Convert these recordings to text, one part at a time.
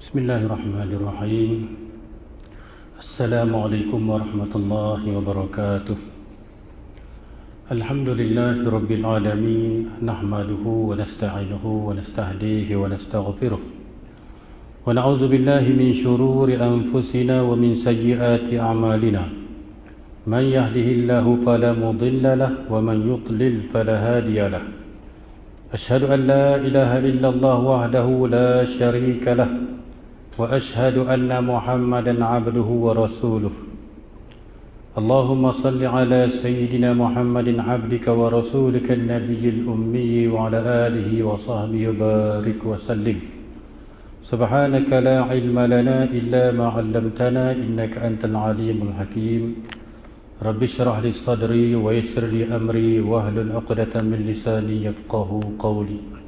Bismillahirrahmanirrahim. Assalamualaikum warahmatullahi wabarakatuh. Alhamdulillahi rabbil alamin. Nahmaduhu wa nasta'inuhu wa nastahdihi wa nastaghfiruh. Wa na'udzu billahi min shururi anfusina wa min sayyiati a'malina. Man yahdihillahu fala mudilla lahu wa man yudlil fala hadiya lahu. Ashhadu an la ilaha illallah wahdahu la syarika lahu. وأشهد أن محمدًا عبده ورسوله. اللهم صل على سيدنا محمد عبدك ورسولك النبي الأمي وعلى آله وصحبه وبارك وسلم. سبحانك لا علم لنا إلا ما علمتنا إنك أنت العليم الحكيم. رب اشرح لي صدري ويسر لي أمري واحلل عقدة من لساني يفقهوا قولي.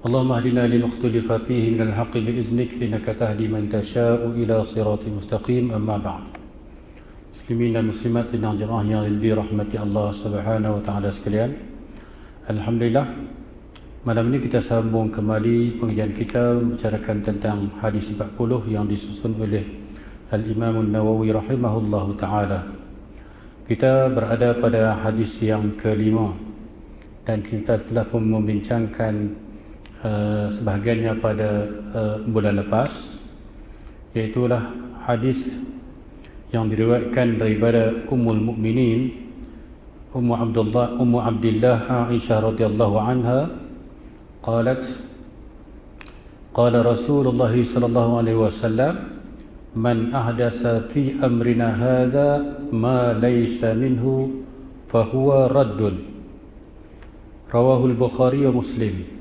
اللهم اهدنا لما اختلف فيه من الحق بإذنك إنك تهدي من تشاء إلى صراط مستقيم. أما بعد. Muslimin dan muslimat sidang jemaah yang dirahmati Allah Subhanahu wa taala sekalian. Alhamdulillah, malam ini kita sambung kembali pengajian kita membicarakan tentang hadis 40 yang disusun oleh Al-Imam An-Nawawi rahimahullahu taala. Kita berada pada hadis yang kelima dan kita telah pun membincangkan sebahagiannya pada bulan lepas, iaitulah hadis yang diriwayatkan daripada Ummul Mukminin Ummu Abdillah Aisyah radhiyallahu anha qalat qala Rasulullah sallallahu alaihi wasallam man ahdasa fi amrina hadha ma laysa minhu fahuwa raddun. Rawahul Bukhari wa Muslim.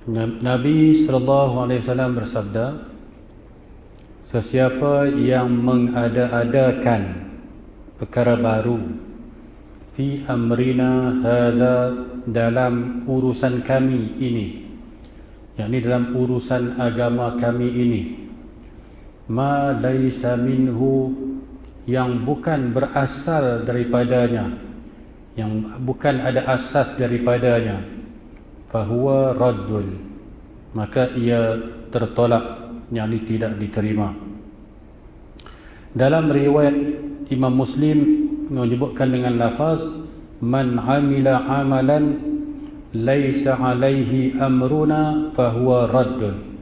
Nabi SAW bersabda, sesiapa yang mengada-adakan perkara baru fi amrina hadza, dalam urusan kami ini, yakni dalam urusan agama kami ini, ma laisa minhu, yang bukan berasal daripadanya, yang bukan ada asas daripadanya, fahuwa raddun, maka ia tertolak, yakni tidak diterima. Dalam riwayat Imam Muslim menyebutkan dengan lafaz man amila amalan laisa alaihi amruna fahuwa raddun.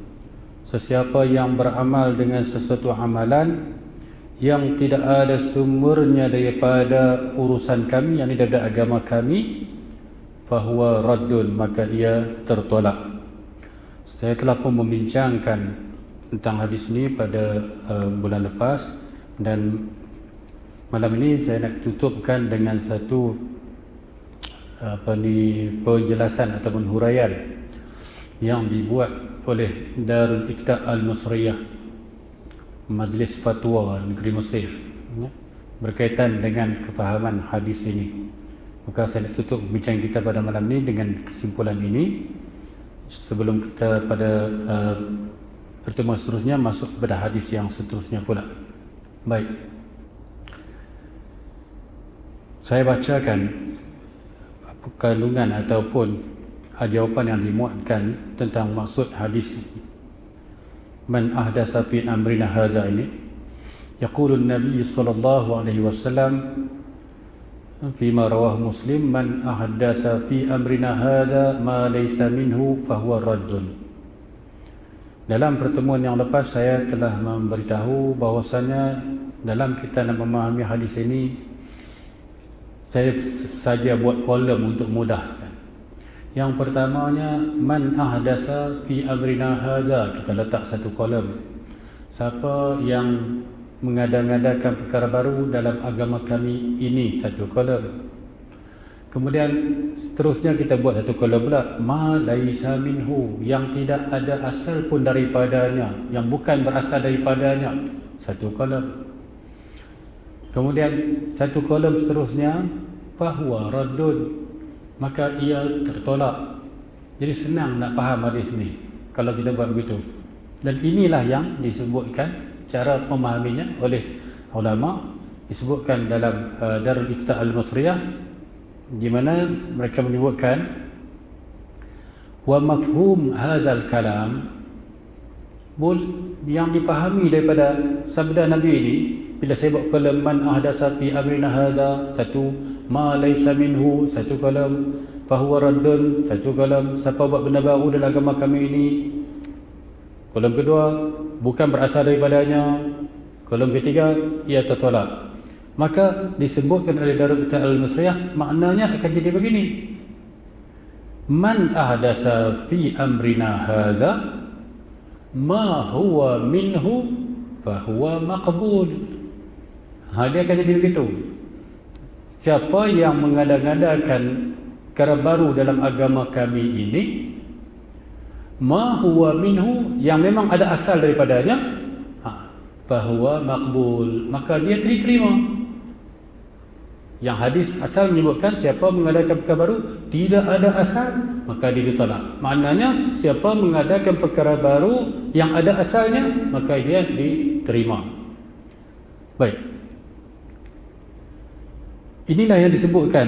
Sesiapa yang beramal dengan sesuatu amalan yang tidak ada sumbernya daripada urusan kami, yakni daripada agama kami, fahuwa raddun, maka ia tertolak. Saya telah pun membincangkan tentang hadis ini pada bulan lepas, dan malam ini saya nak tutupkan dengan satu penjelasan ataupun huraian yang dibuat oleh Darul Ifta Al-Nusriyah, Majlis Fatwa Negeri Mesir, berkaitan dengan kefahaman hadis ini. Maka saya nak tutup bincang kita pada malam ini dengan kesimpulan ini, sebelum kita pada pertemuan seterusnya masuk kepada hadis yang seterusnya pula. Baik, saya bacakan kandungan ataupun jawapan yang dimuatkan tentang maksud hadis man ahdasa fi amrina hadza ini. Yaqulu an-nabiy sallallahu alaihi wasallam فيما رواه مسلم من أحدث في أمرنا هذا ما ليس منه فهو رد. Dalam pertemuan yang lepas saya telah memberitahu bahawasanya dalam kita nak memahami hadis ini, saya saja buat kolom untuk mudahkan. Yang pertamanya man ahdasa fi amrina hadza, kita letak satu kolom. Siapa yang mengada-ngadakan perkara baru dalam agama kami ini, satu kolom. Kemudian seterusnya kita buat satu kolom pula, ma laisa minhu, yang tidak ada asal pun daripadanya, yang bukan berasal daripadanya, satu kolom. Kemudian satu kolom seterusnya, fahuwa raddun, maka ia tertolak. Jadi senang nak faham hadis ni kalau kita buat begitu. Dan inilah yang disebutkan cara memahaminya oleh ulama, disebutkan dalam Darul Ifta Al-Nusriyah, di mana mereka menyebutkan wa mafhum hadzal kalam, yang dipahami daripada sabda Nabi ini, bila saya buat kalam man ahdasa fi amrina haza, satu ma laysa minhu, satu kalam fahuwa raddun, satu kalam siapa buat benda baru dalam agama kami ini, kalam kedua bukan berasal daripadanya, kalam ketiga ia tertolak. Maka disebutkan oleh Darul Ifta Al-Misriyah, maknanya akan jadi begini: man ahdasa fi amrina haza ma huwa minhu fahuwa maqbul. Dia akan jadi begitu. Siapa yang mengada-ngadakan perkara baru dalam agama kami ini, ma huwa minhu, yang memang ada asal daripadanya, fahuwa maqbul, maka dia diterima. Yang hadis asal menyebutkan siapa mengadakan perkara baru tidak ada asal, maka dia ditolak. Maknanya siapa mengadakan perkara baru yang ada asalnya, maka dia diterima. Baik. Inilah yang disebutkan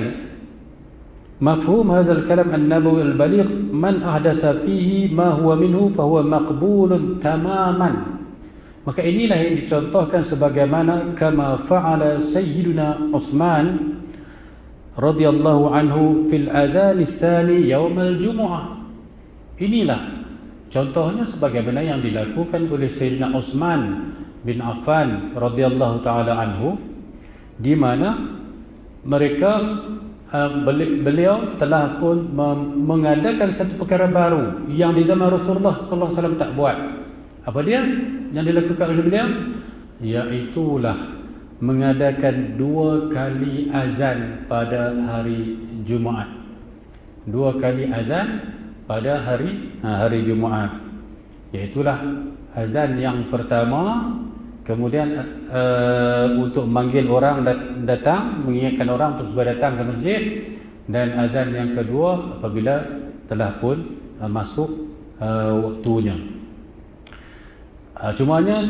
mafhum hadzal kalam an-nabawi al-baligh, man ahdasa fihi ma huwa minhu fahuwa maqbulun tamaman. Maka inilah yang dicontohkan sebagaimana kama fa'ala Sayyiduna Utsman radhiyallahu anhu fil adzan tsani yaumil jumu'ah. Inilah contohnya sebagaimana yang dilakukan oleh Sayyidina Utsman bin Affan radhiyallahu taala anhu, di mana mereka beliau telah pun mengadakan satu perkara baru yang di zaman Rasulullah sallallahu alaihi wasallam tak buat. Apa dia yang dilakukan oleh beliau? Iaitulah mengadakan 2 kali azan pada hari Jumaat. 2 kali azan pada hari Jumaat. Iaitulah azan yang pertama, kemudian untuk memanggil orang datang, mengingatkan orang untuk supaya datang ke masjid, dan azan yang kedua apabila telah pun masuk waktunya. Cumanya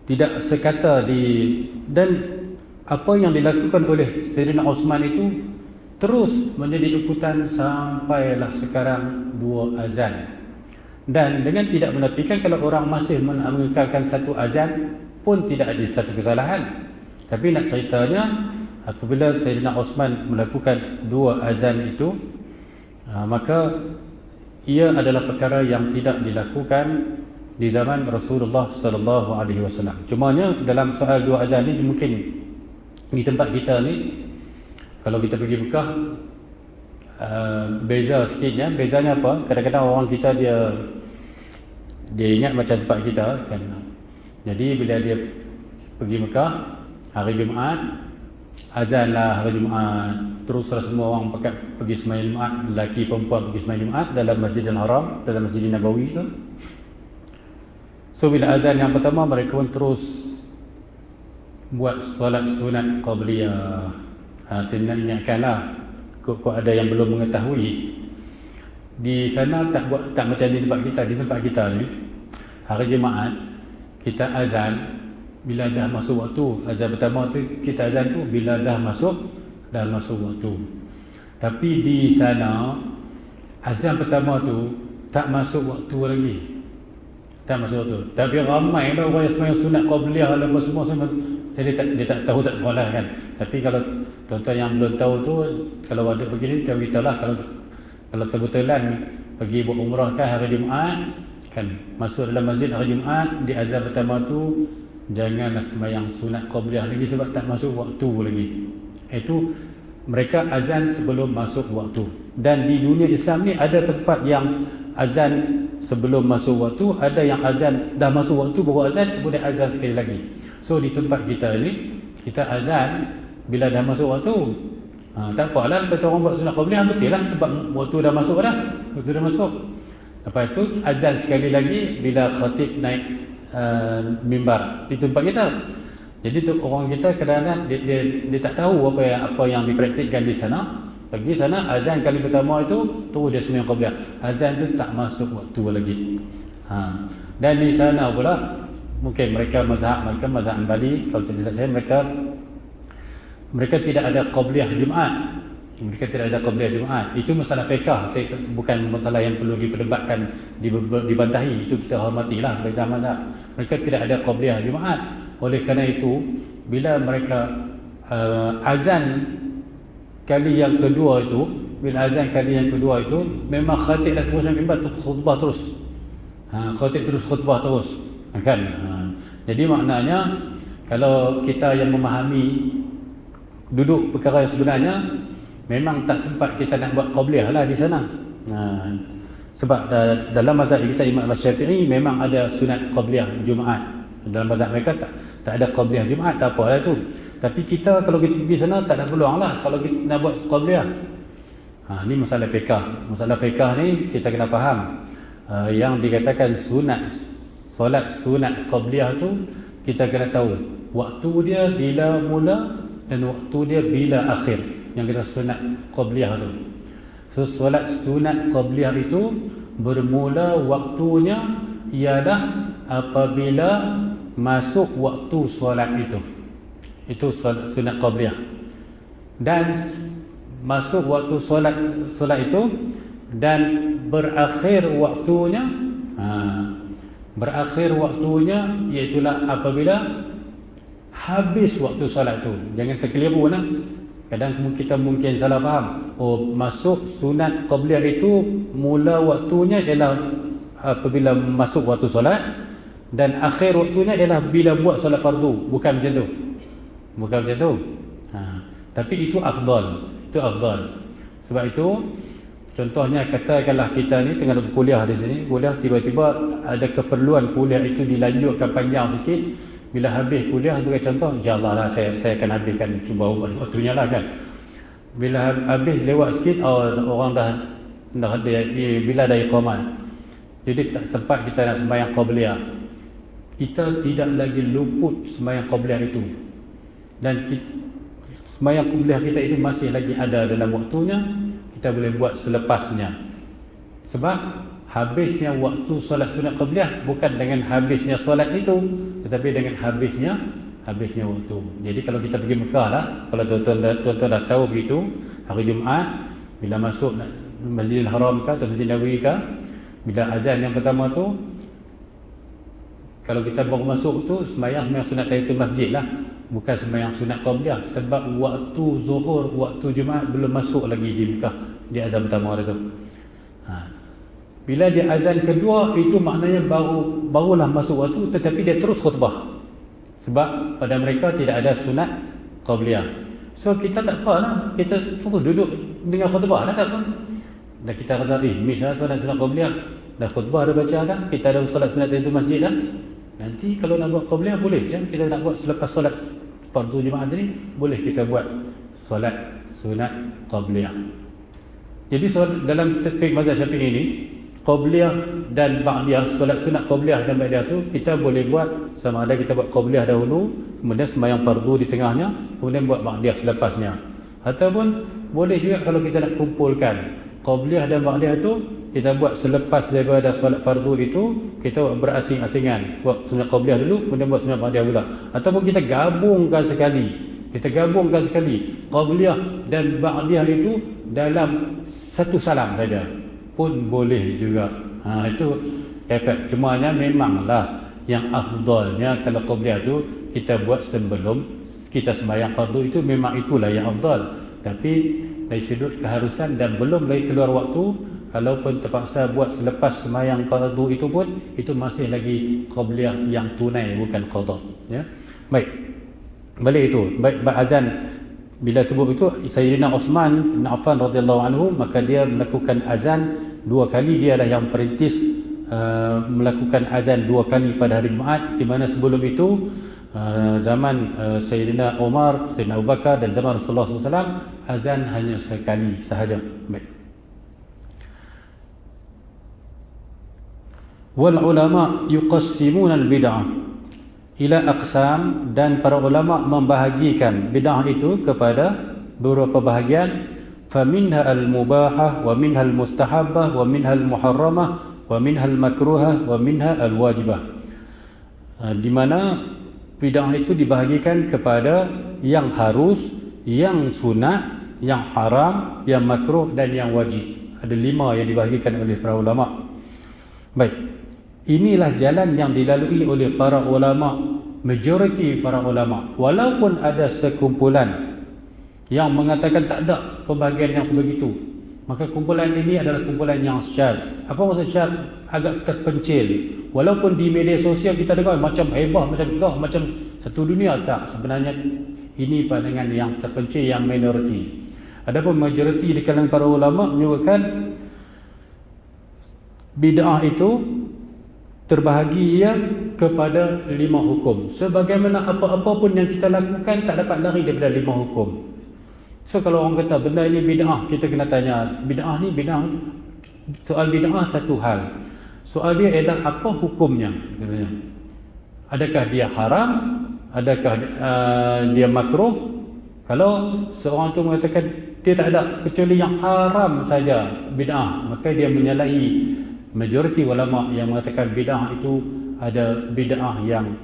tidak sekata dan apa yang dilakukan oleh Sayyidina Utsman itu terus menjadi ikutan sampailah sekarang 2 azan. Dan dengan tidak menafikan kalau orang masih mengekalkan satu azan pun tidak ada satu kesalahan. Tapi nak ceritanya apabila Sayyidina Utsman melakukan 2 azan itu, maka ia adalah perkara yang tidak dilakukan di zaman Rasulullah sallallahu alaihi wasallam. Cumanya dalam soal 2 azan ni mungkin di tempat kita ni, kalau kita pergi Mekah, beza sikitnya. Bezanya apa? Kadang-kadang orang kita dia ingat macam tempat kita kan. Jadi bila dia pergi Mekah hari Jumaat, azanlah hari Jumaat, teruslah semua orang pergi sembahyang Jumaat, lelaki perempuan pergi sembahyang Jumaat dalam Masjidil Haram, dalam Masjid Nabawi tu. So bila azan yang pertama, mereka pun terus buat solat sunat qabliyah. Saya nak ingatkanlah, kok ada yang belum mengetahui. Di sana tak macam di tempat kita. Di tempat kita ni, hari Jumaat kita azan bila dah masuk waktu. Azan pertama tu kita azan tu bila dah masuk waktu. Tapi di sana azan pertama tu tak masuk waktu lagi. Tak masuk waktu. Tapi ramai dah orang yang sembahyang sunat qabliyah dan semua. Dia tak tahu tak apalah kan. Tapi kalau tuan-tuan yang belum tahu tu, kalau ada begini, kita beritahulah. Kalau kebetulan pergi buat umrah kan hari Jumaat kan, masuk dalam masjid hari Jumaat, di azan pertama tu janganlah sembahyang sunat qabliyah lagi sebab tak masuk waktu lagi. Itu mereka azan sebelum masuk waktu. Dan di dunia Islam ni ada tempat yang azan sebelum masuk waktu, ada yang azan dah masuk waktu baru azan, kemudian azan sekali lagi. So di tempat kita ni, kita azan bila dah masuk waktu. Tak apalah kata orang buat sunat qabliyah, betul lah sebab waktu dah masuk dah. Waktu dah masuk. Lepas tu azan sekali lagi bila khatib naik mimbar di tempat kita. Jadi tu orang kita kadang-kadang dia tak tahu apa yang dipraktikkan di sana. Pergi sana azan kali pertama itu terus dia sembahyang qabliyah. Azan tu tak masuk waktu lagi. Dan di sana pula mungkin mereka mazhab Hanbali, kalau tidak saya mereka tidak ada qabliyah Jumaat. Mereka tidak ada qabliyah Jumaat. Itu masalah fiqh, bukan masalah yang perlu diperdebatkan, dibantahi. Itu kita hormatilah beza mazhab. Mereka tidak ada qabliyah Jumaat. Oleh kerana itu, bila mereka azan kali yang kedua itu, memang khatib dah terus mimbar khutbah terus. Khatib terus khutbah terus. Kan? Jadi maknanya kalau kita yang memahami duduk perkara yang sebenarnya, memang tak sempat kita nak buat qabliyah lah di sana. Sebab dalam mazhab kita Imam Syafi'i memang ada sunat qabliyah Jumaat. Dalam mazhab mereka tak ada qabliyah Jumaat, tak apa lah tu. Tapi kita kalau kita pergi sana tak ada peluang lah kalau kita nak buat qabliyah. Ni masalah fiqh. Masalah fiqh ni kita kena faham. Yang dikatakan solat sunat qabliyah tu, kita kena tahu waktu dia bila mula dan waktu dia bila akhir. Yang kita sunat qabliyah tu. So solat sunat qabliyah itu bermula waktunya ialah apabila masuk waktu solat itu. Itu solat sunat qabliyah. Dan masuk waktu solat itu dan berakhir waktunya iaitulah apabila habis waktu solat tu. Jangan terkeliru lah. Kadang kita mungkin salah faham. Masuk sunat qabliyah itu mula waktunya ialah apabila masuk waktu solat, dan akhir waktunya ialah bila buat solat fardu. Bukan macam tu. Tapi itu afdal. Sebab itu contohnya katakanlah kita ni tengah berkuliah di sini, tiba-tiba ada keperluan kuliah itu dilanjutkan panjang sikit. Bila habis kuliah, bagi contoh, insyaAllah lah saya akan habiskan cuba waktunya lah kan. Bila habis lewat sikit, orang dah bila dah iqamah, jadi tak sempat kita nak sembahyang qabliyah. Kita tidak lagi luput sembahyang qabliyah itu, dan sembahyang qabliyah kita itu masih lagi ada dalam waktunya. Kita boleh buat selepasnya. Sebab habisnya waktu solat sunat qabliyah bukan dengan habisnya solat itu, tetapi dengan habisnya waktu. Jadi kalau kita pergi Mekah lah, kalau tuan-tuan dah tahu begitu, hari Jumaat bila masuk Masjidil Haram ke atau Masjid Nabawi ke, bila azan yang pertama tu, kalau kita baru masuk tu sembahyang sunat tahiyatul masjid lah, bukan sembahyang sunat qabliyah. Sebab waktu zuhur, waktu Jumaat belum masuk lagi di Mekah, di azan pertama tu. Bila dia azan kedua, itu maknanya barulah masuk waktu, tetapi dia terus khutbah. Sebab pada mereka tidak ada sunat qabliyah. So kita tak apa lah, kita terus duduk dengan khutbah lah, tak apa. Dan kita kata, misal sunat qabliyah, dah khutbah dah baca dah, kita ada solat sunat itu masjid dah. Nanti kalau nak buat qabliyah boleh je. Kita nak buat selepas solat fardu Jumaat tadi, boleh kita buat solat sunat qabliyah. Jadi dalam fiqh mazhab Syafi'i ini, qabliyah dan ba'diyah, solat sunat qabliyah dan ba'diyah tu kita boleh buat sama ada kita buat qabliyah dahulu, kemudian sembahyang fardu di tengahnya, kemudian buat ba'diyah selepasnya. Ataupun boleh juga kalau kita nak kumpulkan qabliyah dan ba'diyah tu, kita buat selepas daripada solat fardu itu, kita buat berasing-asingan, buat sunat qabliyah dulu, kemudian buat sunat ba'diyah pula. Ataupun kita gabungkan sekali qabliyah dan ba'diyah itu dalam satu salam saja pun boleh juga. Itu efek. Cumanya memanglah yang afdalnya kalau qabliyah tu kita buat sebelum kita sembahyang fardu, itu memang itulah yang afdal. Tapi dari sudut keharusan dan belum lagi keluar waktu, kalaupun terpaksa buat selepas sembahyang fardu itu pun, itu masih lagi qabliyah yang tunai, bukan qada. Ya. Baik. Balik itu. Baik, azan bila sebut itu Sayyidina Uthman bin Affan radhiyallahu anhu, maka dia melakukan azan 2 kali. Dialah yang perintis melakukan azan 2 kali pada hari Jumaat, di mana sebelum itu zaman Sayyidina Umar, Sayyidina Abu Bakar dan zaman Rasulullah SAW, azan hanya sekali sahaja. Baik. Wal ulama yuqassimuna al bid'ah ila aqsam, dan para ulama membahagikan bid'ah itu kepada beberapa bahagian. Faminha al-mubahah, wa minha al-mustahabbah, wa minha al-muharramah, wa minha al-makruhah, wa minha al-wajibah. Di mana bid'ah itu dibahagikan kepada yang harus, yang sunat, yang haram, yang makruh dan yang wajib. Ada 5 yang dibahagikan oleh para ulama. Baik, inilah jalan yang dilalui oleh para ulama, majoriti para ulama. Walaupun ada sekumpulan yang mengatakan tak ada pembahagian yang sebegitu, maka kumpulan ini adalah kumpulan yang syaz. Apa maksud syaz? Agak terpencil. Walaupun di media sosial kita dengar macam hebah, macam gah, macam satu dunia. Tak, sebenarnya ini pandangan yang terpencil, yang minoriti. Adapun majoriti di kalangan para ulama menyebutkan bid'ah itu terbahagi ia kepada 5 hukum. Sebagaimana apa-apa pun yang kita lakukan tak dapat lari daripada 5 hukum. So kalau orang kata benda ini bid'ah, kita kena tanya, bid'ah ni bid'ah. Soal bid'ah satu hal. Soal dia adalah apa hukumnya? Adakah dia haram? Adakah dia makruh? Kalau seorang tu mengatakan dia tak ada kecuali yang haram saja bid'ah, maka dia menyalahi majoriti ulama yang mengatakan bid'ah itu ada bid'ah yang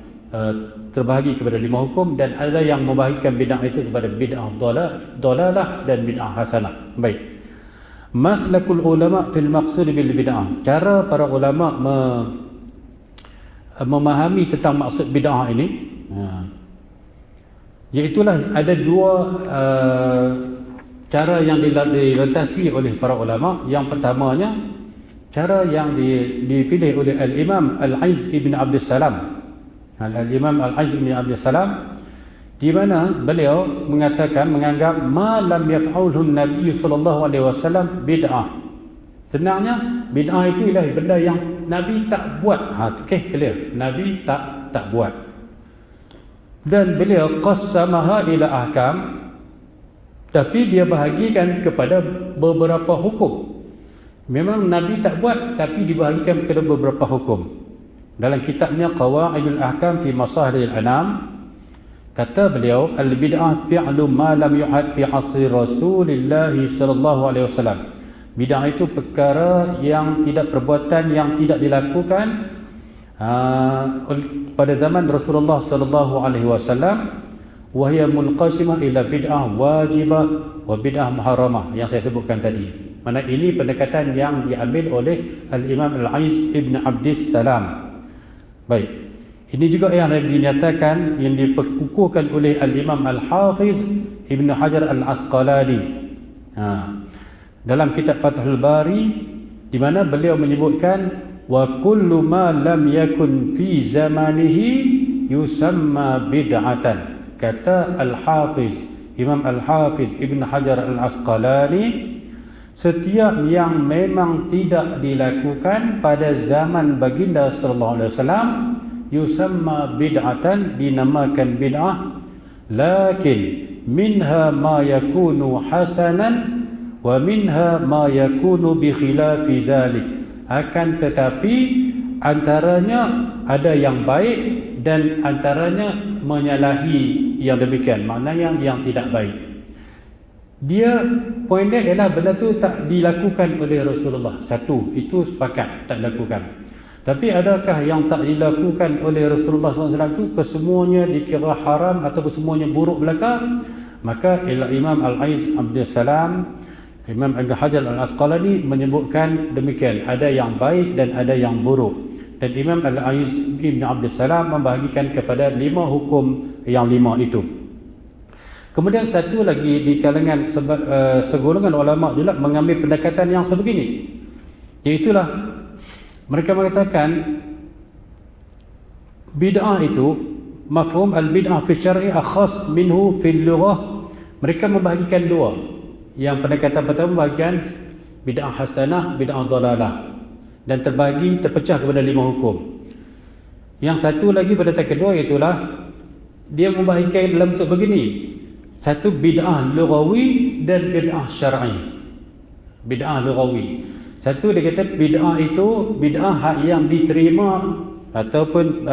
terbahagi kepada 5 hukum, dan ada yang membahagikan bid'ah itu kepada bid'ah dalalah dan bid'ah hasanah. Baik. Maslakul ulama fil maqsud bil bid'ah. Cara para ulama memahami tentang maksud bid'ah ini, iaitulah ada 2 cara yang dilantasi oleh para ulama. Yang pertamanya, cara yang dipilih oleh Al-Imam Al-Aiz ibn Abdul Salam. Al-Imam Al-Aiz ibn Abdul Salam, di mana beliau mengatakan, menganggap ma lam yaf'alhu Nabi sallallahu alaihi wasallam bid'ah. Sebenarnya bid'ah itu ialah benda yang Nabi tak buat. Clear. Nabi tak buat. Dan beliau qassamaha ila ahkam, tapi dia bahagikan kepada beberapa hukum. Memang Nabi tak buat, tapi dibahagikan kepada beberapa hukum. Dalam kitabnya Qawaidul Ahkam fi Masalihil Anam, kata beliau, al-bid'ah fi'lu ma lam yu'ad fi asri Rasulillah sallallahu alaihi wasallam. Bid'ah itu perkara yang tidak, perbuatan yang tidak dilakukan pada zaman Rasulullah sallallahu alaihi wasallam. Wa hiya munqasimah ila bid'ah wajibah wa bid'ah muharramah yang saya sebutkan tadi. Mana ini pendekatan yang diambil oleh Al-Imam Al-Aiz ibn Abdis Salam. Baik. Ini juga yang dinyatakan, yang diperkukuhkan oleh Al-Imam Al-Hafiz Ibn Hajar Al-Asqalani dalam kitab Fathul Bari, di mana beliau menyebutkan wa kullu ma lam yakun fi zamanihi yusamma bid'atan. Kata Al-Hafiz, Imam Al-Hafiz Ibn Hajar Al-Asqalani, setiap yang memang tidak dilakukan pada zaman baginda sallallahu alaihi wasallam yusamma bid'atan, dinamakan bid'ah. Lakin minha ma yakunu hasanan wa minha ma yakunu bi khilafi zalik. Akan tetapi antaranya ada yang baik dan antaranya menyalahi yang demikian, maknanya yang tidak baik. Dia poin dia ialah benda tu tak dilakukan oleh Rasulullah. Satu, itu sepakat tak dilakukan. Tapi adakah yang tak dilakukan oleh Rasulullah SAW itu kesemuanya dikira haram ataupun semuanya buruk belaka? Maka Imam Al-Aiz Abdul Salam, Imam Ibn Hajar Al-Asqalani menyebutkan demikian, ada yang baik dan ada yang buruk. Dan Imam Al-Aiz Ibn Abdul Salam membahagikan kepada 5 hukum yang 5 itu. Kemudian satu lagi di kalangan segolongan ulama juga mengambil pendekatan yang sebegini, iaitulah mereka mengatakan bid'ah itu mafhum al-bid'ah fi syar'i akhas minhu fil lughah. Mereka membahagikan 2. Yang pendekatan pertama bahagian bid'ah hasanah, bid'ah dalalah, dan terpecah kepada 5 hukum. Yang satu lagi pendekatan kedua, iaitulah dia membahagikan dalam bentuk begini. Satu, bid'ah lughawi dan bid'ah syar'i. Bid'ah lughawi, satu dia kata bid'ah itu bid'ah yang diterima ataupun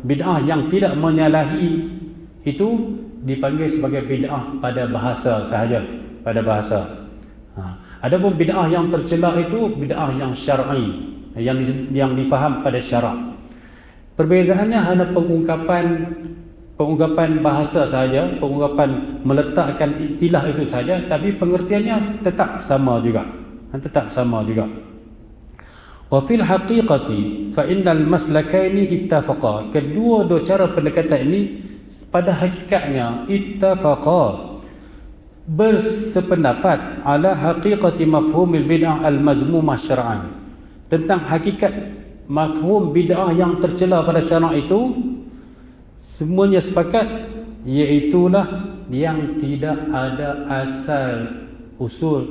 bid'ah yang tidak menyalahi, itu dipanggil sebagai bid'ah pada bahasa sahaja, pada bahasa. Adapun bid'ah yang tercela itu bid'ah yang syar'i, yang difaham pada syarak. Perbezaannya hanya pengungkapan pengungkapan bahasa saja, pengungkapan meletakkan istilah itu saja, tapi pengertiannya tetap sama juga. Tetap sama juga. Wa fil haqiqati fa innal maslakaini ittafaqa. Kedua-dua cara pendekatan ini pada hakikatnya ittafaqa, bersependapat ala haqiqati mafhumil bid'ah al-mazmumah syar'an, tentang hakikat mafhum bid'ah yang tercela pada syarak itu. Semuanya sepakat, iaitulah yang tidak ada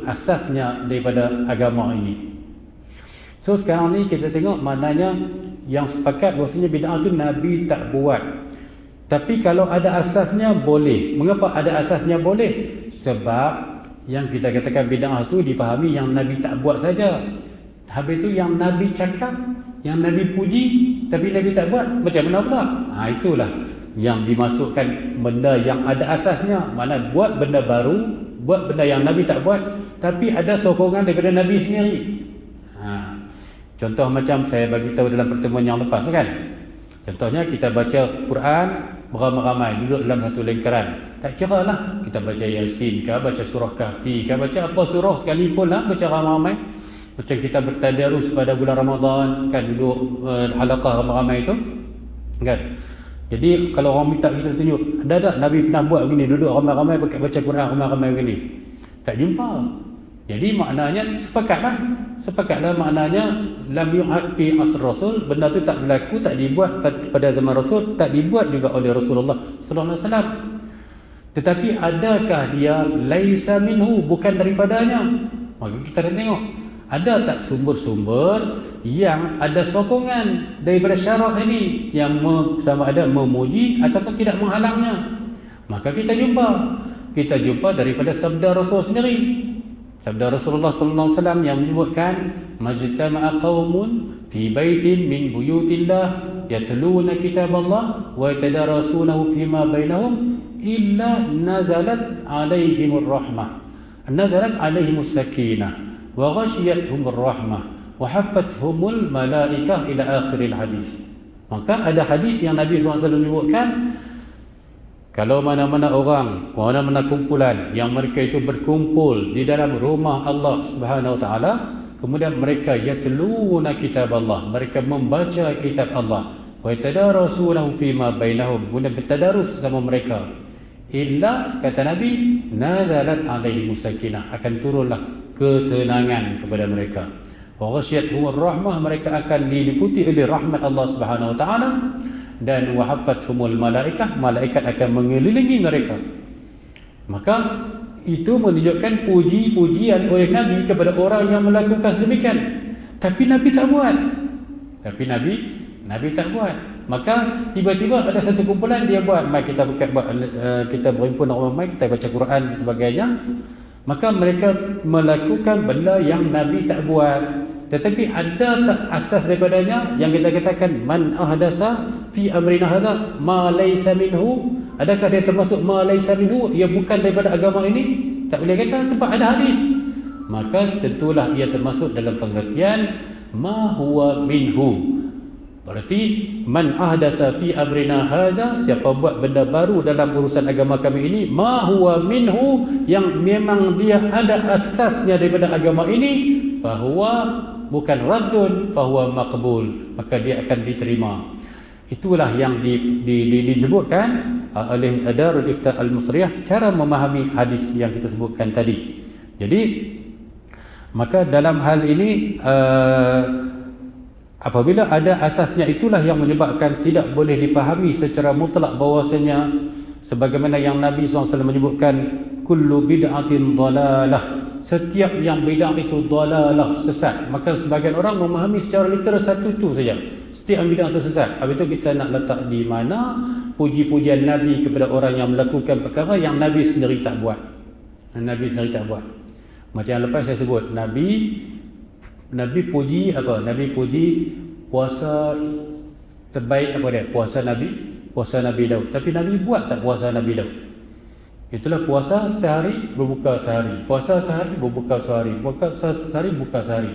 asasnya daripada agama ini. So sekarang ni kita tengok, maknanya yang sepakat bahasanya bid'ah tu Nabi tak buat. Tapi kalau ada asasnya boleh. Mengapa ada asasnya boleh? Sebab yang kita katakan bid'ah tu difahami yang Nabi tak buat saja. Habis tu yang Nabi cakap, yang Nabi puji tapi Nabi tak buat, macam mana pula? Itulah yang dimasukkan benda yang ada asasnya. Mana buat benda baru, buat benda yang Nabi tak buat, tapi ada sokongan daripada Nabi sendiri. Contoh macam saya bagi tahu dalam pertemuan yang lepas kan. Contohnya kita baca Quran beramai-ramai, duduk dalam satu lingkaran. Tak kira lah kita baca Yasin ke, baca surah Kahfi ke, baca apa surah sekalipun lah, baca ramai-ramai. Macam kita bertadarus pada bulan Ramadan kan, duduk halaqah ramai-ramai itu kan. Jadi kalau orang minta kita tunjuk, ada tak Nabi pernah buat begini, duduk ramai-ramai baca Quran ramai-ramai begini? Tak jumpa. Jadi maknanya sepakatlah maknanya lam yu'ad fi asr Rasul, benda tu tak berlaku, tak dibuat pada zaman Rasul, tak dibuat juga oleh Rasulullah sallallahu alaihi wasallam. Tetapi adakah dia laisa minhu, bukan daripadanya? Maka kita tengok, ada tak sumber-sumber yang ada sokongan daripada syarak ini yang sama ada memuji ataupun tidak menghalangnya? Maka kita jumpa daripada sabda Rasul sendiri. Sabda Rasulullah sallallahu alaihi wasallam yang menyebutkan, majtama'a qaumun fi baitin min buyutillah yatluna kitaballah wa yatadarasunahu fima bainahum illa nazalat alaihimur rahmah, nazalat alaihimus sakinah wa ghashiyatuhumur rahmah wa haffathumul malaikah ila akhiril hadis. Maka ada hadis yang Nabi SAW menyebutkan, kalau mana-mana orang, mana-mana kumpulan yang mereka itu berkumpul di dalam rumah Allah Subhanahu Wa Taala, kemudian mereka yatluna kitab Allah, mereka membaca kitab Allah, wa yatadarasunahu fima bainahum, kemudian bertadarus sama mereka, illa kata Nabi, nazalat alaihimus sakinah, akan turunlah ketenangan kepada mereka. Wa ghasyiyatuhumur rahmah, mereka akan diliputi oleh rahmat Allah Subhanahu Wa Taala, dan wahafathumul malaikah, malaikat akan mengelilingi mereka. Maka itu menunjukkan puji-pujian oleh Nabi kepada orang yang melakukan sedemikian. Tapi Nabi tak buat. Nabi tak buat. Maka tiba-tiba ada satu kumpulan dia buat, mari kita berhimpun ramai, kita baca Quran dan sebagainya. Maka mereka melakukan benda yang Nabi tak buat. Tetapi ada tak asas daripadanya yang kita katakan man ahdasa fi amrina hadza ma laysa minhu? Adakah dia termasuk ma laysa minhu, ia bukan daripada agama ini? Tak boleh kata sebab ada hadis. Maka tentulah ia termasuk dalam pengertian ma huwa minhu. Berarti man ahdasa fi amrina hadza, siapa buat benda baru dalam urusan agama kami ini, ma huwa minhu, yang memang dia ada asasnya daripada agama ini, fahuwa, bukan raddun, fahuwa maqbul, maka dia akan diterima. Itulah yang disebutkan oleh Darul Ifta Al-Musriyah, cara memahami hadis yang kita sebutkan tadi. Jadi maka dalam hal ini apabila ada asasnya, itulah yang menyebabkan tidak boleh dipahami secara mutlak bahawasanya sebagaimana yang Nabi SAW menyebutkan, kullu bid'atin dalalah, setiap yang bid'ah itu dalalah, sesat. Maka sebagian orang memahami secara literal satu itu saja, setiap yang bid'ah itu sesat. Habis itu kita nak letak di mana puji-pujian Nabi kepada orang yang melakukan perkara yang Nabi sendiri tak buat. Macam yang lepas saya sebut, Nabi puji apa? Nabi puji puasa terbaik apa dia? Puasa Nabi Daud. Tapi Nabi buat tak puasa Nabi Daud? Itulah puasa sehari berbuka sehari, puasa sehari berbuka sehari, puasa sehari buka sehari.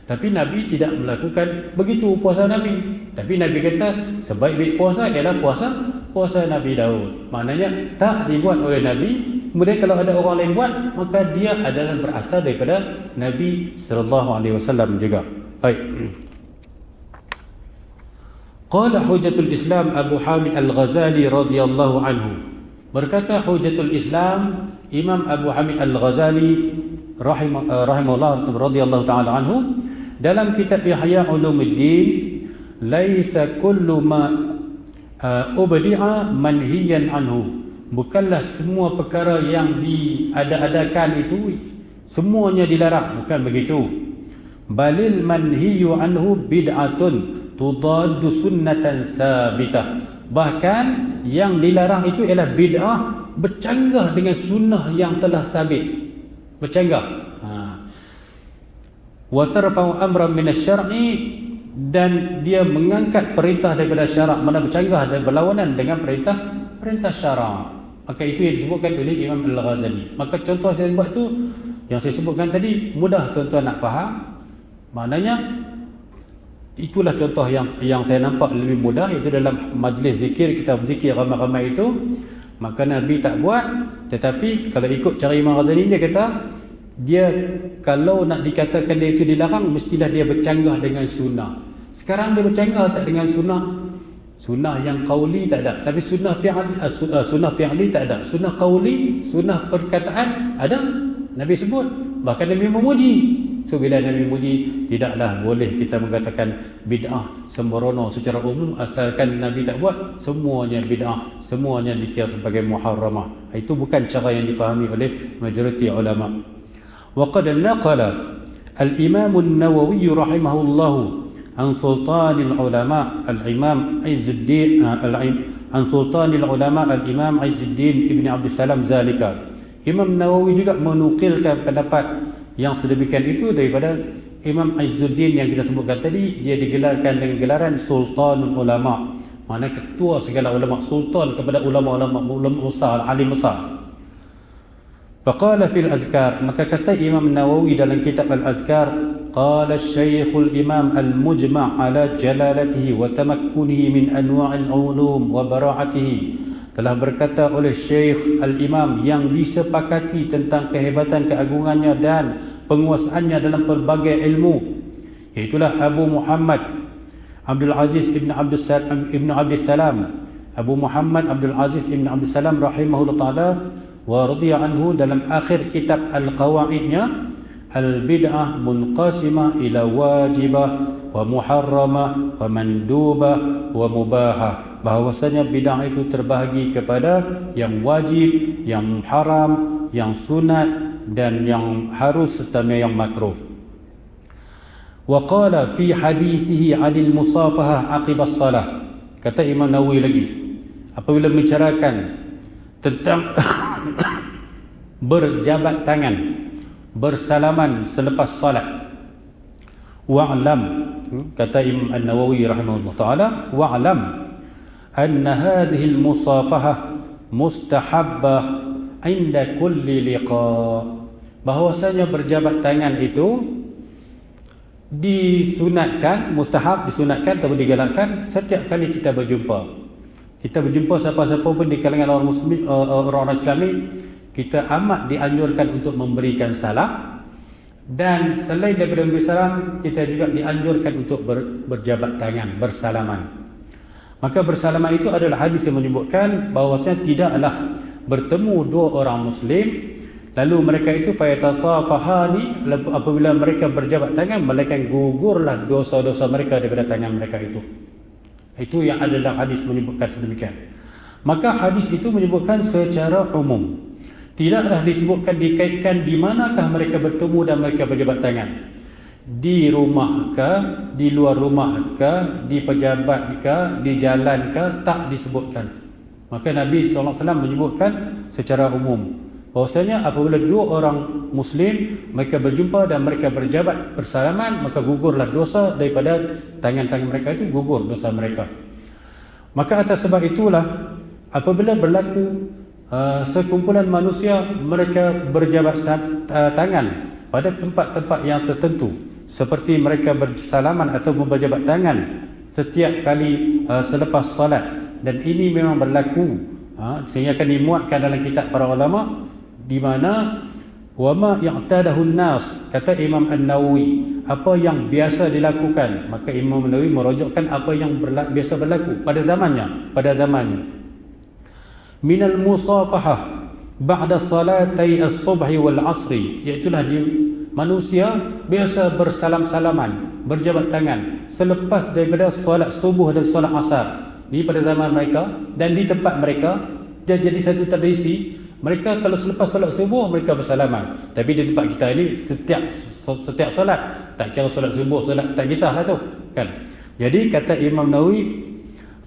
Tapi Nabi tidak melakukan begitu puasa Nabi. Tapi Nabi kata sebaik-baik puasa ialah puasa puasa Nabi Daud. Maknanya tak dibuat oleh Nabi. Kemudian kalau ada orang lain buat, maka dia adalah berasal daripada Nabi sallallahu alaihi wasallam juga. Baik. Qala Hujjatul Islam Abu Hamid Al-Ghazali radhiyallahu anhu. Berkata Hujjatul Islam Imam Abu Hamid Al-Ghazali rahimahullah radhiyallahu taala anhu dalam kitab Ihya Ulumuddin, laisa kullu ma ubdi'a manhiyan anhu. Bukanlah semua perkara yang diada-adakan itu semuanya dilarang, bukan begitu. Balil manhiyu anhu bid'atun tudaddu sunnatan sabitah. Bahkan yang dilarang itu ialah bid'ah bercanggah dengan sunnah yang telah sabit. Bercanggah. Wa tarfa'u amran min asy-syar'i, dan dia mengangkat perintah daripada syarak, mana bercanggah dan berlawanan dengan perintah syarak. Maka itu yang disebutkan oleh Imam Al-Ghazali. Maka contoh saya buat tu yang saya sebutkan tadi mudah tuan-tuan nak faham. Maknanya itulah contoh yang saya nampak lebih mudah, iaitu dalam majlis zikir, kita berzikir ramai-ramai itu, maka Nabi tak buat. Tetapi kalau ikut cara Imam Ghazali, dia kata dia kalau nak dikatakan dia itu dilarang, mestilah dia bercanggah dengan sunnah. Sekarang dia bercanggah tak dengan sunnah? Sunnah yang qauli tak ada, tapi sunnah fi'li tak ada. Sunnah qauli, sunnah perkataan ada, Nabi sebut, bahkan Nabi memuji. So bila Nabi memuji, tidaklah boleh kita mengatakan bid'ah sembrono secara umum, asalkan Nabi tak buat, semuanya bid'ah, semuanya dikira sebagai muharramah. Itu bukan cara yang dipahami oleh majoriti ulama. Wa qad naqala al-Imam an-Nawawi rahimahullah an sultanil ulama al-Imam Izzuddin an sultanil ulama al-Imam Izzuddin Ibn Abdussalam zalika. Imam Nawawi juga menukilkan pendapat yang sedemikian itu daripada Imam Izzuddin yang kita sebutkan tadi. Dia digelarkan dengan gelaran Sultanul Ulama, mana ketua segala ulama, sultan kepada ulama-ulama besar, alim besar. Faqala fil azkar, maka kata Imam Nawawi dalam kitab al-azkar, qala asy-syaikh al-imam al-mujma' ala jalalatihi wa tamakkunihi min anwa'il ulum wa bara'atihi. Telah berkata oleh Syekh Al-Imam yang disepakati tentang kehebatan keagungannya dan penguasaannya dalam pelbagai ilmu, iaitulah Abu Muhammad Abdul Aziz Ibn Abdus Salam, Abu Muhammad Abdul Aziz Ibn Abdus Salam rahimahullah ta'ala wa radhiya anhu, dalam akhir kitab Al-Qawaidnya, al-bid'ah munqasimah ila wajibah wa muharramah wa mandubah wa mubahah. Bahawasanya bid'ah itu terbahagi kepada yang wajib, yang haram, yang sunat, dan yang harus serta yang makruh. Wa qala fi hadithihi 'anil musafahah aqib as-salah. Kata Imam Nawawi lagi, apabila membicarakan tentang berjabat tangan, bersalaman selepas salat, wa'lam, kata Imam An-Nawawi rahimahullah ta'ala, wa'lam anna hadhihi al-musafahah mustahabbah inda kulli liqa. Bahwasanya berjabat tangan itu disunatkan, mustahab, disunatkan atau digalakkan setiap kali kita berjumpa. Kita berjumpa siapa-siapa pun di kalangan orang muslim, orang Islami, kita amat dianjurkan untuk memberikan salam. Dan selain daripada memberi salam, kita juga dianjurkan untuk berjabat tangan, bersalaman. Maka bersalaman itu adalah hadis yang menyebutkan bahawasanya tidaklah bertemu dua orang muslim lalu mereka itu fayatasafahani, apabila mereka berjabat tangan, melainkan gugurlah dosa-dosa mereka daripada tangan mereka itu. Itu yang adalah hadis menyebutkan sedemikian. Maka hadis itu menyebutkan secara umum, tidaklah disebutkan dikaitkan di manakah mereka bertemu dan mereka berjabat tangan. Di rumah ke, di luar rumah ke, di pejabat ke, di jalan ke, tak disebutkan. Maka Nabi SAW menyebutkan secara umum bahwasanya apabila dua orang muslim mereka berjumpa dan mereka berjabat bersalaman, maka gugurlah dosa daripada tangan-tangan mereka itu, gugur dosa mereka. Maka atas sebab itulah apabila berlaku sekumpulan manusia mereka berjabat tangan pada tempat-tempat yang tertentu, seperti mereka bersalaman atau berjabat tangan setiap kali selepas salat, dan ini memang berlaku, sehingga akan dimuatkan dalam kitab para ulama, di mana wama ya'tadahu an-nas, kata Imam An-Nawawi, apa yang biasa dilakukan, maka Imam An-Nawawi merujukkan apa yang biasa berlaku pada zamannya, minal musafahah ba'da salatai as-subhi wal asri, iaitulah manusia biasa bersalam-salaman, berjabat tangan selepas daripada solat subuh dan solat asar. Ini pada zaman mereka dan di tempat mereka jadi satu tradisi. Mereka kalau selepas solat subuh mereka bersalaman. Tapi di tempat kita ini setiap solat, tak kira solat subuh, solat tak kisahlah tu, kan. Jadi kata Imam Nawawi,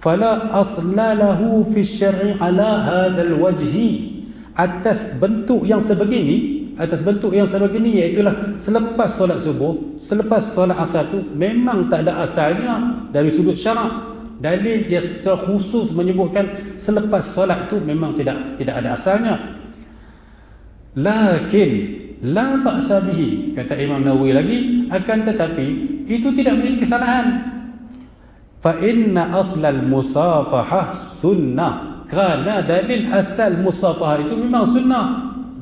fala asla lahu fi syar'i ala hadzal wajhi, atas bentuk yang sebegini, iaitulah selepas solat subuh, selepas solat asar tu memang tak ada asalnya dari sudut syarak. Dalil yang secara khusus menyebutkan selepas solat tu memang tidak ada asalnya. Lakin la ba'sa bihi, kata Imam Nawawi lagi, akan tetapi itu tidak menjadi kesalahan. Fa inna aslal musafahah sunnah, kerana dalil asal musafahah itu memang sunnah.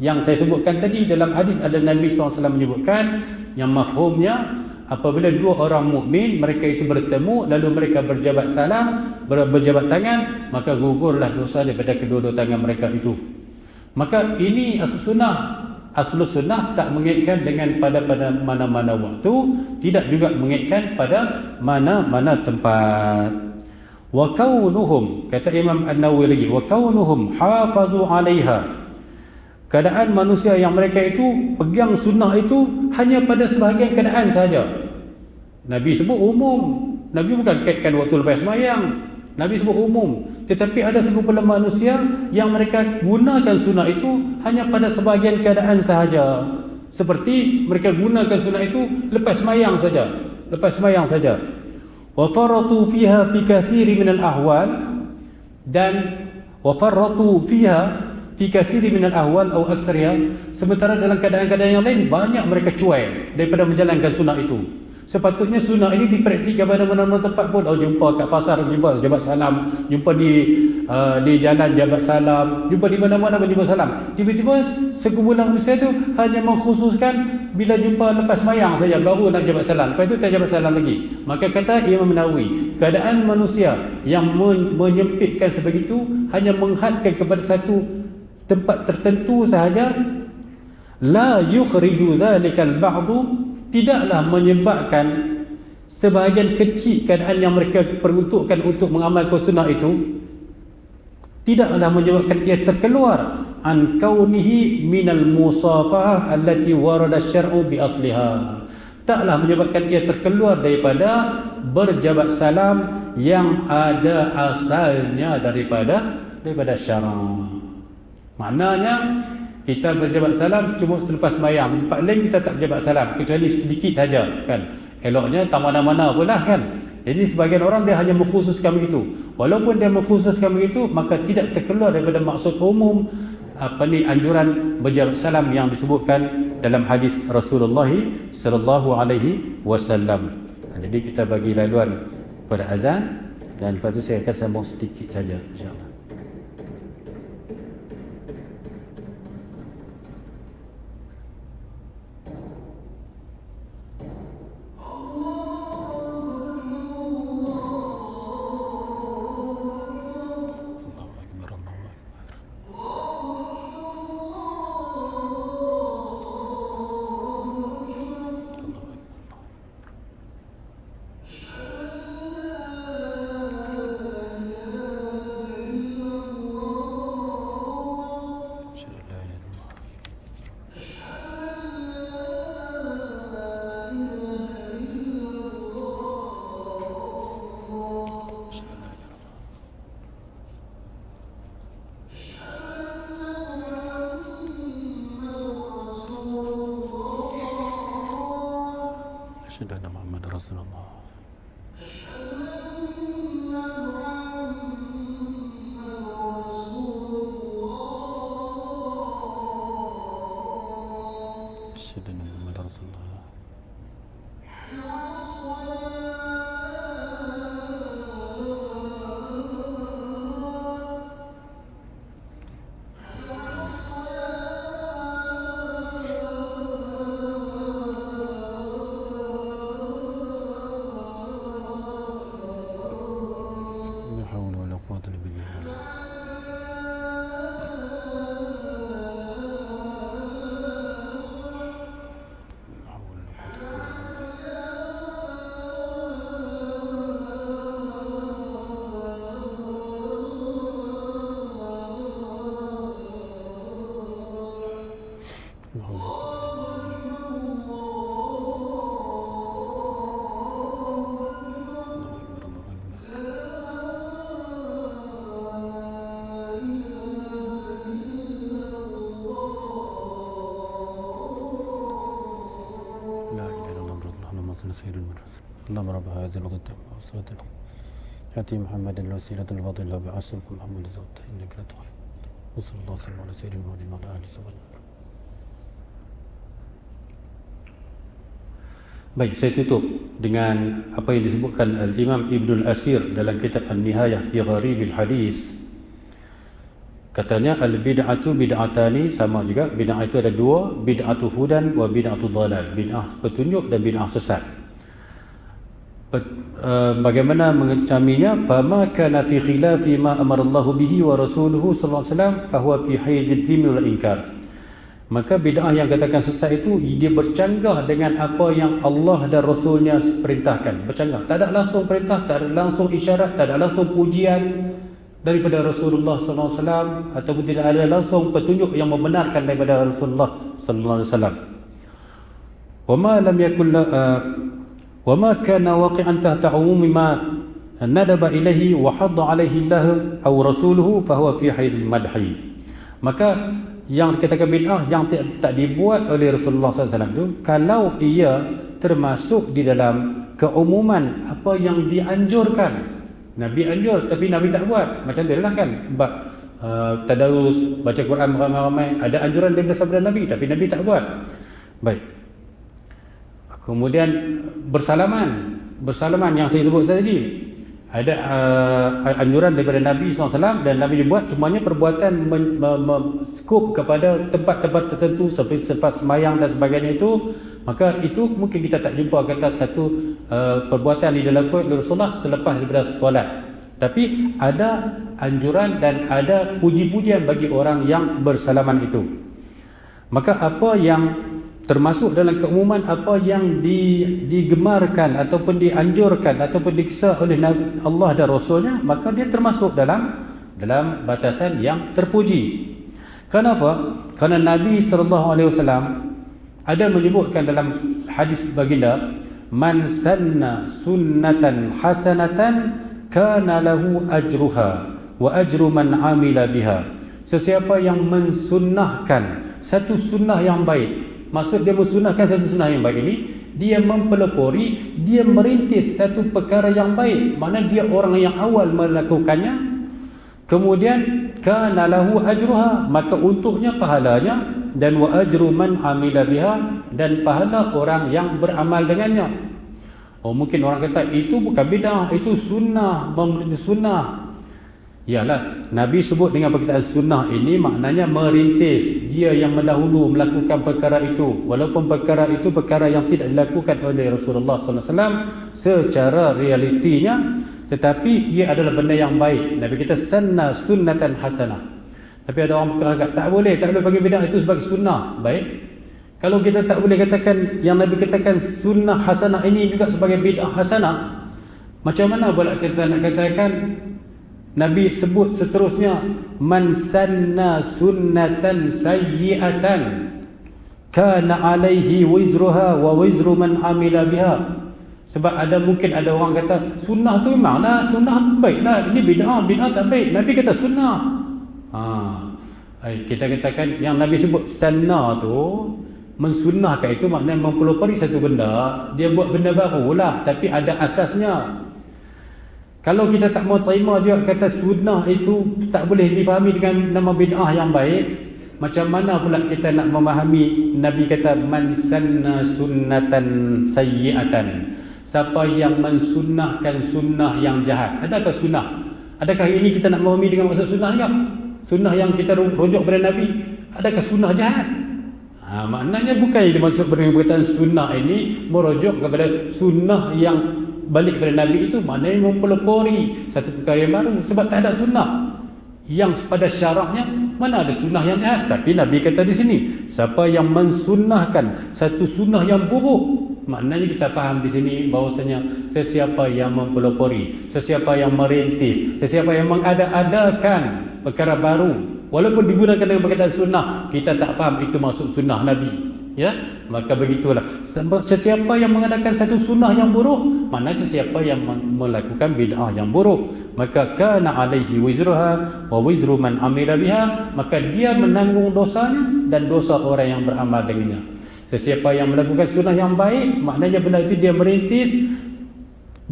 Yang saya sebutkan tadi dalam hadis ada Nabi SAW menyebutkan yang mafhumnya, apabila dua orang mukmin mereka itu bertemu lalu mereka berjabat salam, berjabat tangan, maka gugurlah dosa daripada kedua-dua tangan mereka itu. Maka ini asal sunnah. Asal sunnah tak mengaitkan dengan pada mana-mana waktu, tidak juga mengaitkan pada mana-mana tempat. Wa kaunuhum, kata Imam An-Nawawi lagi, wa kaunuhum hafazu 'alaiha, keadaan manusia yang mereka itu pegang sunnah itu hanya pada sebahagian keadaan saja. Nabi sebut umum. Nabi bukan kaitkan waktu lepas sembahyang. Nabi sebut umum. Tetapi ada sekumpulan manusia yang mereka gunakan sunnah itu hanya pada sebahagian keadaan sahaja. Seperti mereka gunakan sunnah itu lepas sembahyang saja. Wa faratu fiha fi katsiri minal ahwal, dan wa faratu fiha fi katsiri minal ahwal atau aksariha, sementara dalam keadaan-keadaan yang lain banyak mereka cuai daripada menjalankan sunnah itu. Sepatutnya sunnah ini dipraktikkan pada mana-mana tempat pun. Jumpa kat pasar, jumpa jabat salam, jumpa di jalan jabat salam, jumpa di mana-mana berjumpa salam. Tiba-tiba sekumpulan manusia itu hanya mengkhususkan bila jumpa lepas sembahyang saja baru nak jabat salam. Lepas itu tak jabat salam lagi. Maka kata Imam Nawawi, keadaan manusia yang menyempitkan sebegitu, hanya menghadkan kepada satu tempat tertentu sahaja, la yukhriju zalikal ba'du, tidaklah menyebabkan sebahagian kecil keadaan yang mereka peruntukkan untuk mengamalkan sunnah itu, tidaklah menyebabkan ia terkeluar an kaunihi minal musafahah allati warada syar'u bi asliha, taklah menyebabkan ia terkeluar daripada berjabat salam yang ada asalnya daripada syarak. Maknanya kita berjabat salam cuma selepas sembahyang, tempat lain kita tak berjabat salam kecuali sedikit saja, kan. Eloknya tak mana-mana pula, kan. Jadi sebagian orang dia hanya mengkhususkan begitu. Walaupun dia mengkhususkan begitu, maka tidak terkeluar daripada maksud umum anjuran berjabat salam yang disebutkan dalam hadis Rasulullah sallallahu alaihi wasallam. Jadi kita bagi laluan pada azan, dan lepas tu saya akan sambung sedikit saja, insya-Allah. Asyhadu anna Muhammadar Rasulullah. Asyhadu anna Muhammadar Rasulullah. اللهم رب هذه الأرض والصلاة يأتي محمد الوسيلة الفضيلة بعشرك محمد زوجة إنك لا تغفر وصلى الله وسلم على سيدنا محمد وعلى آله وصحبه. Baik, saya tutup dengan apa yang disebutkan Al-Imam Ibnul Asir dalam kitab An-Nihayah fi Gharibil Hadis. Katanya al-bid'atu bid'atani, sama juga bid'ah itu ada dua, bid'atu hudan wa bid'atu dhalal, bid'ah petunjuk dan bid'ah sesat. Bagaimana mengecaminya? Fama kana fi khilafi ma amara Allah bihi wa rasuluhu sallallahu alaihi wasallam fa huwa fi hayzid dhimmi wal inkar. Maka bid'ah yang katakan sesat itu dia bercanggah dengan apa yang Allah dan Rasulnya perintahkan. Bercanggah, tak ada langsung perintah, tak ada langsung isyarat, tak ada langsung pujian daripada Rasulullah sallallahu alaihi wasallam, ataupun tidak ada langsung petunjuk yang membenarkan daripada Rasulullah sallallahu alaihi wasallam. Wama lam yakul wama kana waqi'an tahta umumi ma nadaba ilaihi wa hadda alaihi Allah aw rasuluhu fa huwa fi hayyil madhi. Maka yang dikatakan bid'ah yang tak dibuat oleh Rasulullah SAW itu, kalau ia termasuk di dalam keumuman apa yang dianjurkan, Nabi anjur tapi Nabi tak buat, macam tu lah kan, tadarus, baca Quran ramai-ramai, ada anjuran daripada sabda Nabi tapi Nabi tak buat. Baik, kemudian bersalaman yang saya sebut tadi, ada anjuran daripada Nabi SAW dan Nabi dibuat, cumanya perbuatan skop kepada tempat-tempat tertentu seperti tempat semayang dan sebagainya itu, maka itu mungkin kita tak jumpa kata satu perbuatan yang dilakukan oleh Rasulullah selepas daripada solat. Tapi ada anjuran dan ada puji-pujian bagi orang yang bersalaman itu. Maka apa yang termasuk dalam keumuman, apa yang digemarkan ataupun dianjurkan ataupun dikisah oleh Allah dan Rasulnya, maka dia termasuk dalam batasan yang terpuji. Kenapa? Kerana Nabi SAW ada menyebutkan dalam hadis baginda, man sanna sunnatan hasanatan kana lahu ajruha wa ajru man amila biha. Sesiapa yang mensunnahkan satu sunnah yang baik, maksud dia mensunahkan satu sunnah yang baik ini, dia mempelopori, dia merintis satu perkara yang baik, mana dia orang yang awal melakukannya, kemudian kana lahu ajruha, maka untuknya pahalanya, dan wa ajru man amila biha, dan pahala orang yang beramal dengannya. Oh, mungkin orang kata itu bukan bid'ah, itu sunnah, merintis sunnah. Yalah, Nabi sebut dengan perkataan sunnah ini maknanya merintis, dia yang mendahulu melakukan perkara itu, walaupun perkara itu perkara yang tidak dilakukan oleh Rasulullah SAW secara realitinya, tetapi ia adalah benda yang baik. Nabi kita sanna sunnatan hasanah. Tapi ada orang berkata tak boleh bagi bid'ah itu sebagai sunnah. Baik, kalau kita tak boleh katakan yang Nabi katakan sunnah hasanah ini juga sebagai bid'ah hasanah, macam mana pula kita nak katakan Nabi sebut seterusnya, man sanna sunnatan sayyi'atan kana alaihi wizruha wa wizru man amila biha. Sebab mungkin ada orang kata sunnah tu memanglah sunnah baiklah, ini bid'ah tak baik. Nabi kata sunnah. Kita katakan yang Nabi sebut sanna tu, mensunnahkan itu maknanya mempelopori satu benda, dia buat benda baru lah, tapi ada asasnya. Kalau kita tak mau terima juga kata sunnah itu tak boleh difahami dengan nama bid'ah yang baik, macam mana pula kita nak memahami Nabi kata man sanna sunnatan sayyi'atan, siapa yang mensunnahkan sunnah yang jahat. Adakah sunnah? Adakah ini kita nak memahami dengan maksud sunnah juga? Sunnah yang kita rujuk pada Nabi, adakah sunnah jahat? Maknanya bukan yang dimaksud dengan perkataan sunnah ini merujuk kepada sunnah yang balik kepada Nabi itu, maknanya mempelopori satu perkara yang baru. Sebab tak ada sunnah yang pada syarahnya, mana ada sunnah yang jahat. Tapi Nabi kata di sini, siapa yang mensunnahkan satu sunnah yang buruk, maknanya kita faham di sini bahawasanya sesiapa yang mempelopori, sesiapa yang merintis, sesiapa yang mengada-adakan perkara baru, Walaupun digunakan dengan perkataan sunnah, kita tak faham itu maksud sunnah Nabi. Ya, maka begitulah. Sesiapa yang mengadakan satu sunnah yang buruk, maknanya sesiapa yang melakukan bid'ah yang buruk, maka kana alaihi wizruha wa wizru man amila biha, maka dia menanggung dosanya dan dosa orang yang beramal dengannya. Sesiapa yang melakukan sunnah yang baik, maknanya benda itu dia merintis,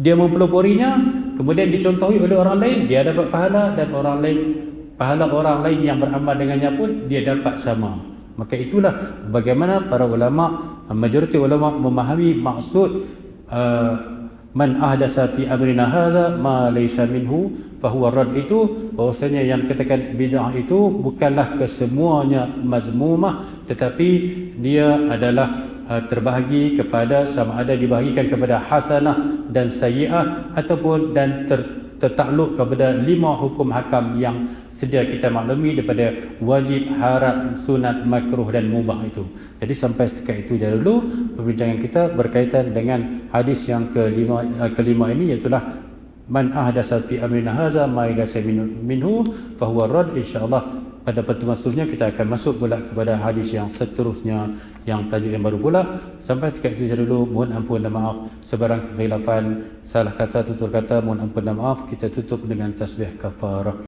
dia mempeloporinya, kemudian dicontohi oleh orang lain, dia dapat pahala, dan pahala orang lain yang beramal dengannya pun dia dapat sama. Maka itulah bagaimana para ulama, majoriti ulama memahami maksud man ahdasa fi amrina hadza ma laysa minhu fahuwa rad, itu bahwasanya yang dikatakan bid'ah itu bukanlah kesemuanya mazmumah, tetapi dia adalah terbahagi kepada, sama ada dibahagikan kepada hasanah dan sayyi'ah, ataupun dan tertakluk kepada 5 hukum hakam yang sedia kita maklumi daripada wajib, haram, sunat, makruh dan mubah itu. Jadi sampai setakat itu saja dulu perbincangan kita berkaitan dengan hadis yang kelima ini, iaitu man ahdasa fi amrina hadza ma laysa minhu fahuwa rad. Insyaallah pada pertemuan seterusnya kita akan masuk pula kepada hadis yang seterusnya, yang tajuk yang baru pula. Sampai setakat itu saja dulu. Mohon ampun dan maaf sebarang kekhilafan, salah kata, tutur kata, mohon ampun dan maaf. Kita tutup dengan tasbih kafarah.